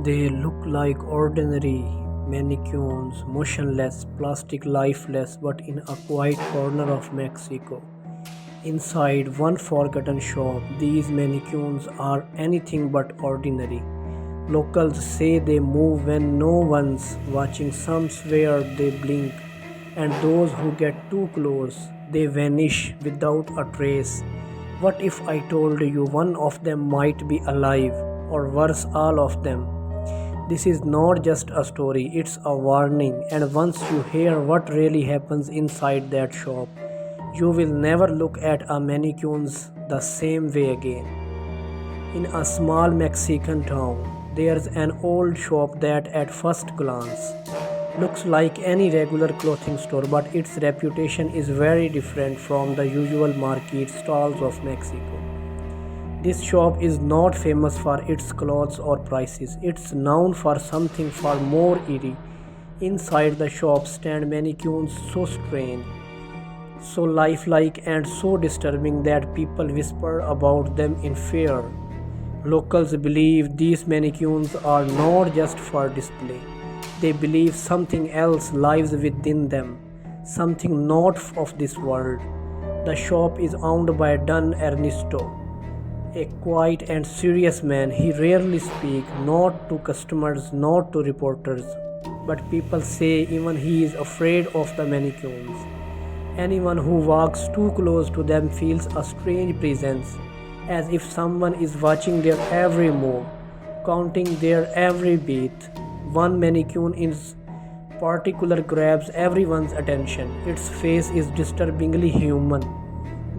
They look like ordinary mannequins, motionless, plastic lifeless, but in a quiet corner of Mexico. Inside one forgotten shop, these mannequins are anything but ordinary. Locals say they move when no one's watching, some swear they blink, and those who get too close, they vanish without a trace. What if I told you one of them might be alive, or worse, all of them? This is not just a story, it's a warning, and once you hear what really happens inside that shop, you will never look at a mannequins the same way again. In a small Mexican town, there's an old shop that at first glance looks like any regular clothing store, but its reputation is very different from the usual market stalls of Mexico. This shop is not famous for its clothes or prices. It's known for something far more eerie. Inside the shop stand mannequins so strange, so lifelike and so disturbing that people whisper about them in fear. Locals believe these mannequins are not just for display. They believe something else lives within them, something not of this world. The shop is owned by Don Ernesto, a quiet and serious man. He rarely speaks, not to customers, not to reporters, but people say even he is afraid of the mannequins. Anyone who walks too close to them feels a strange presence, as if someone is watching their every move, counting their every beat. One mannequin in particular grabs everyone's attention. Its face is disturbingly human.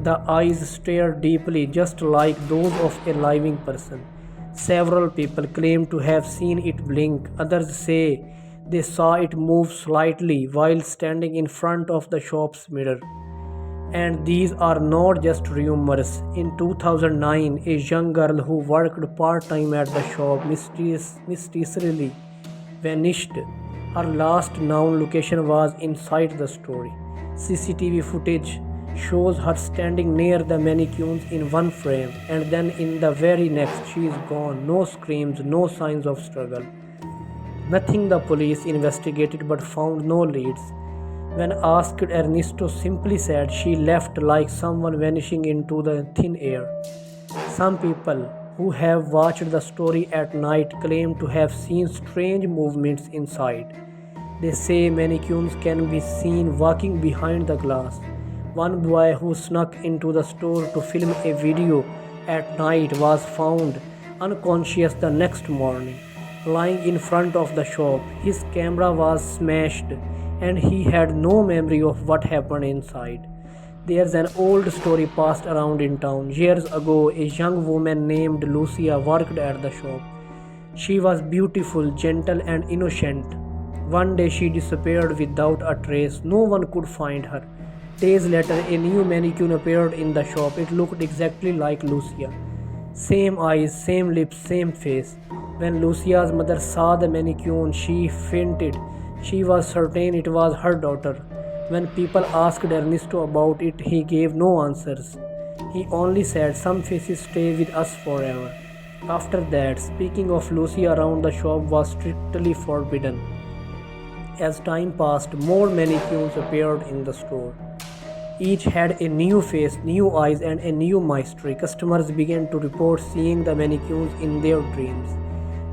The eyes stare deeply, just like those of a living person. Several people claim to have seen it blink. Others say they saw it move slightly while standing in front of the shop's mirror. And these are not just rumors. In 2009, a young girl who worked part time at the shop mysteriously vanished. Her last known location was inside the store. CCTV footage shows her standing near the mannequins in one frame, and then in the very next she is gone. No screams, no signs of struggle. Nothing. The police investigated but found no leads. When asked, Ernesto simply said she left like someone vanishing into the thin air. Some people who have watched the story at night claim to have seen strange movements inside. They say mannequins can be seen walking behind the glass. One boy who snuck into the store to film a video at night was found unconscious the next morning, lying in front of the shop. His camera was smashed and he had no memory of what happened inside. There's an old story passed around in town. Years ago, a young woman named Lucia worked at the shop. She was beautiful, gentle, and innocent. One day she disappeared without a trace. No one could find her. Days later, a new mannequin appeared in the shop. It looked exactly like Lucia. Same eyes, same lips, same face. When Lucia's mother saw the mannequin, she fainted. She was certain it was her daughter. When people asked Ernesto about it, he gave no answers. He only said, "Some faces stay with us forever." After that, speaking of Lucia around the shop was strictly forbidden. As time passed, more mannequins appeared in the store. Each had a new face, new eyes, and a new mystery. Customers began to report seeing the mannequins in their dreams.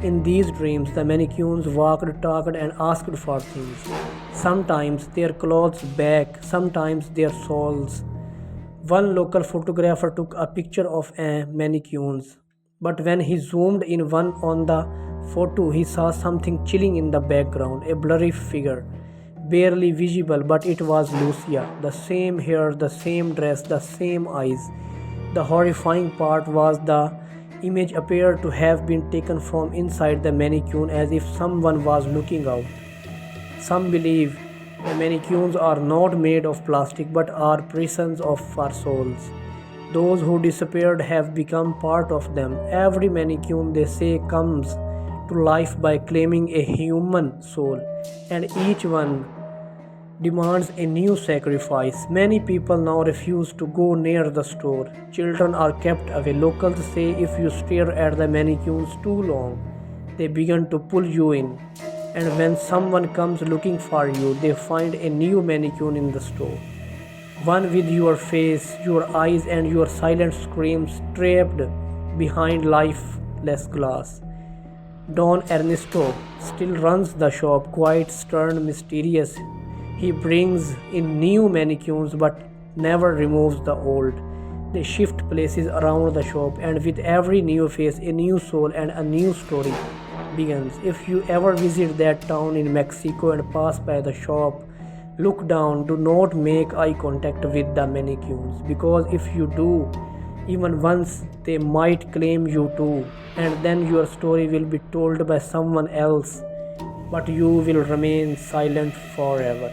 In these dreams, the mannequins walked, talked, and asked for things. Sometimes their clothes back, sometimes their souls. One local photographer took a picture of a mannequins, but when he zoomed in one on the photo, he saw something chilling in the background, a blurry figure, barely visible, but it was Lucia. The same hair, the same dress, the same eyes. The horrifying part was the image appeared to have been taken from inside the mannequin, as if someone was looking out. Some believe the mannequins are not made of plastic but are prisons of our souls. Those who disappeared have become part of them. Every mannequin, they say, comes to life by claiming a human soul, and each one demands a new sacrifice. Many people now refuse to go near the store. Children are kept away. Locals say if you stare at the mannequins too long, They begin to pull you in. And when someone comes looking for you, they find a new mannequin in the store. One with your face, your eyes, and your silent screams trapped behind lifeless glass. Don Ernesto still runs the shop, quiet, stern, mysterious. He brings in new mannequins but never removes the old. They shift places around the shop, and with every new face, a new soul and a new story begins. If you ever visit that town in Mexico and pass by the shop, look down. Do not make eye contact with the mannequins, because if you do, even once, they might claim you too, and then your story will be told by someone else, but you will remain silent forever.